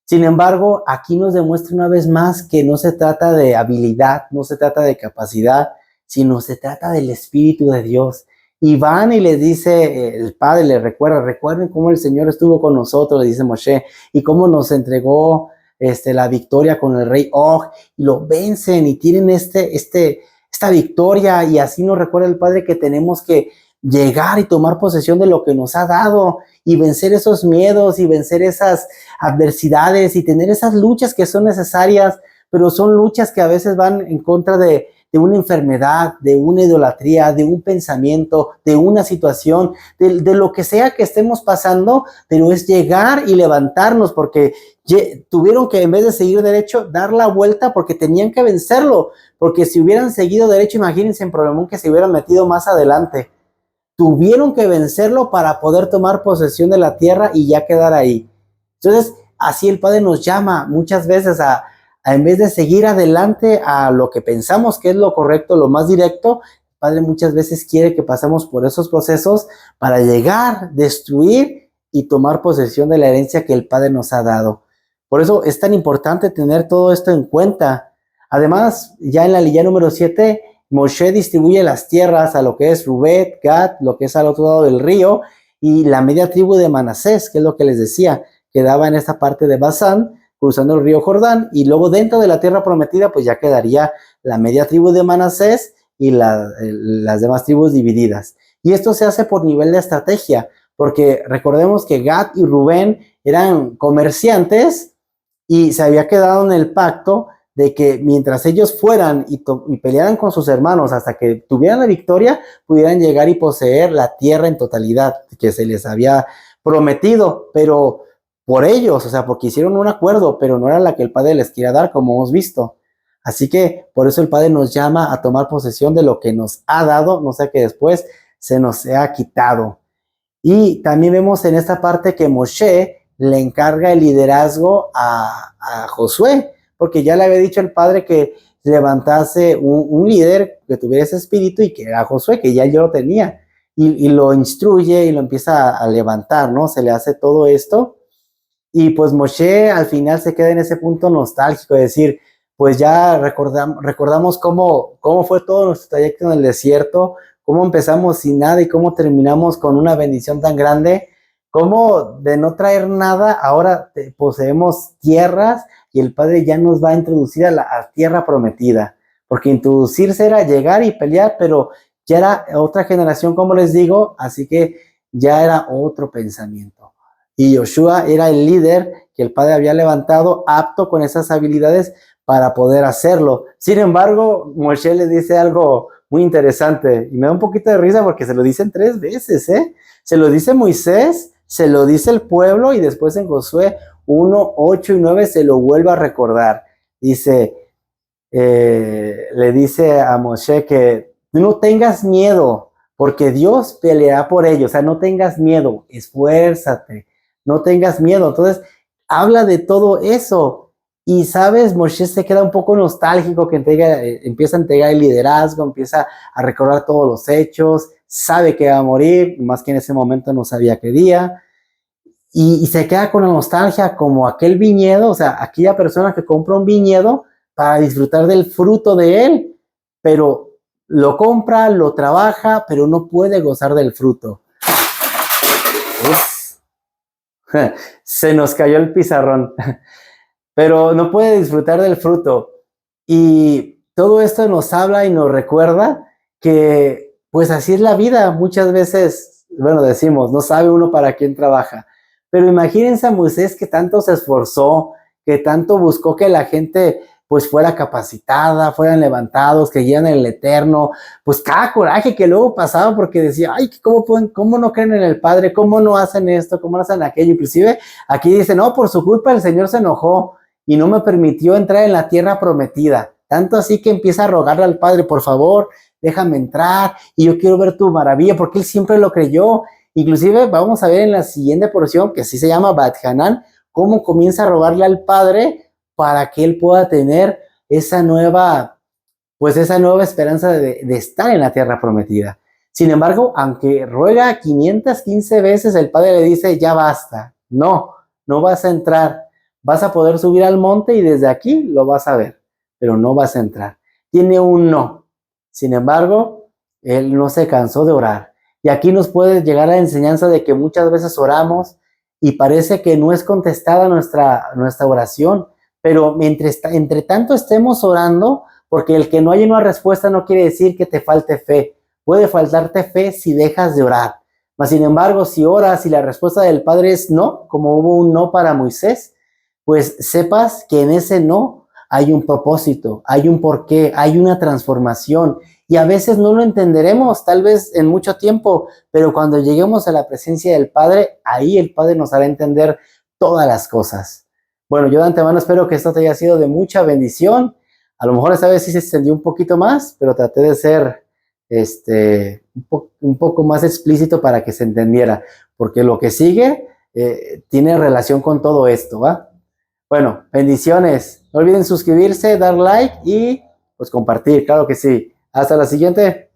Sin embargo, aquí nos demuestra una vez más que no se trata de habilidad, no se trata de capacidad, sino se trata del Espíritu de Dios. Y van y les dice, el Padre les recuerden cómo el Señor estuvo con nosotros, le dice Moshe, y cómo nos entregó la victoria con el rey Og, y lo vencen y tienen esta victoria, y así nos recuerda el Padre que tenemos que llegar y tomar posesión de lo que nos ha dado, y vencer esos miedos, y vencer esas adversidades, y tener esas luchas que son necesarias, pero son luchas que a veces van en contra de una enfermedad, de una idolatría, de un pensamiento, de una situación, de lo que sea que estemos pasando, pero es llegar y levantarnos, porque tuvieron que, en vez de seguir derecho, dar la vuelta porque tenían que vencerlo, porque si hubieran seguido derecho, imagínense en problemón que se hubieran metido más adelante. Tuvieron que vencerlo para poder tomar posesión de la tierra y ya quedar ahí. Entonces, así el Padre nos llama muchas veces a en vez de seguir adelante a lo que pensamos que es lo correcto, lo más directo, el Padre muchas veces quiere que pasemos por esos procesos para llegar, destruir y tomar posesión de la herencia que el Padre nos ha dado. Por eso es tan importante tener todo esto en cuenta. Además, ya en la línea número 7, Moshe distribuye las tierras a lo que es Rubén, Gad, lo que es al otro lado del río, y la media tribu de Manasés, que es lo que les decía, quedaba en esta parte de Basán, cruzando el río Jordán, y luego dentro de la tierra prometida, pues ya quedaría la media tribu de Manasés y las demás tribus divididas. Y esto se hace por nivel de estrategia, porque recordemos que Gad y Rubén eran comerciantes y se había quedado en el pacto de que mientras ellos fueran y pelearan con sus hermanos hasta que tuvieran la victoria, pudieran llegar y poseer la tierra en totalidad que se les había prometido, pero por ellos, o sea, porque hicieron un acuerdo, pero no era la que el Padre les quiera dar, como hemos visto. Así que por eso el Padre nos llama a tomar posesión de lo que nos ha dado, no sea que después se nos sea quitado. Y también vemos en esta parte que Moshe le encarga el liderazgo a Josué, porque ya le había dicho el Padre que levantase un líder que tuviera ese espíritu y que era Josué, que ya yo lo tenía. Y lo instruye y lo empieza a levantar, ¿no? Se le hace todo esto. Y pues Moshe al final se queda en ese punto nostálgico de decir, pues ya recordamos cómo fue todo nuestro trayecto en el desierto, cómo empezamos sin nada y cómo terminamos con una bendición tan grande, cómo de no traer nada ahora poseemos tierras y el Padre ya nos va a introducir a la tierra prometida, porque introducirse era llegar y pelear, pero ya era otra generación, como les digo, así que ya era otro pensamiento. Y Joshua era el líder que el Padre había levantado, apto con esas habilidades para poder hacerlo. Sin embargo, Moshe le dice algo muy interesante y me da un poquito de risa porque se lo dicen 3 veces, ¿eh? Se lo dice Moisés, se lo dice el pueblo y después en Josué 1, 8 y 9 se lo vuelve a recordar. Dice, le dice a Moshe que no tengas miedo porque Dios peleará por ellos, o sea, no tengas miedo, esfuérzate, no tengas miedo. Entonces, habla de todo eso. Y sabes, Moshe se queda un poco nostálgico, que empieza a entregar el liderazgo, empieza a recordar todos los hechos, sabe que va a morir, más que en ese momento no sabía qué día, y se queda con la nostalgia como aquel viñedo, o sea, aquella persona que compra un viñedo para disfrutar del fruto de él, pero lo compra, lo trabaja, pero no puede gozar del fruto. Ups. Se nos cayó el pizarrón. Pero no puede disfrutar del fruto. Y todo esto nos habla y nos recuerda que pues así es la vida. Muchas veces, bueno, decimos, no sabe uno para quién trabaja. Pero imagínense a Moisés que tanto se esforzó, que tanto buscó que la gente pues fuera capacitada, fueran levantados, que guían en el Eterno, pues cada coraje que luego pasaba porque decía, ay, ¿cómo no creen en el Padre? ¿Cómo no hacen esto? ¿Cómo no hacen aquello? Inclusive aquí dice, no, por su culpa el Señor se enojó y no me permitió entrar en la tierra prometida. Tanto así que empieza a rogarle al Padre, por favor, déjame entrar y yo quiero ver tu maravilla, porque él siempre lo creyó. Inclusive vamos a ver en la siguiente porción, que así se llama Bat Hanan, cómo comienza a rogarle al Padre para que él pueda tener esa nueva esperanza de estar en la tierra prometida. Sin embargo, aunque ruega 515 veces, el Padre le dice, ya basta, no vas a entrar. Vas a poder subir al monte y desde aquí lo vas a ver, pero no vas a entrar. Tiene un no. Sin embargo, él no se cansó de orar. Y aquí nos puede llegar la enseñanza de que muchas veces oramos y parece que no es contestada nuestra oración, pero entre tanto estemos orando, porque el que no haya una respuesta no quiere decir que te falte fe. Puede faltarte fe si dejas de orar. Mas, sin embargo, si oras y la respuesta del Padre es no, como hubo un no para Moisés, pues sepas que en ese no hay un propósito, hay un porqué, hay una transformación. Y a veces no lo entenderemos, tal vez en mucho tiempo, pero cuando lleguemos a la presencia del Padre, ahí el Padre nos hará entender todas las cosas. Bueno, yo de antemano espero que esto te haya sido de mucha bendición. A lo mejor esta vez sí se extendió un poquito más, pero traté de ser un poco más explícito para que se entendiera, porque lo que sigue tiene relación con todo esto, ¿va? Bueno, bendiciones. No olviden suscribirse, dar like y pues compartir, claro que sí. Hasta la siguiente.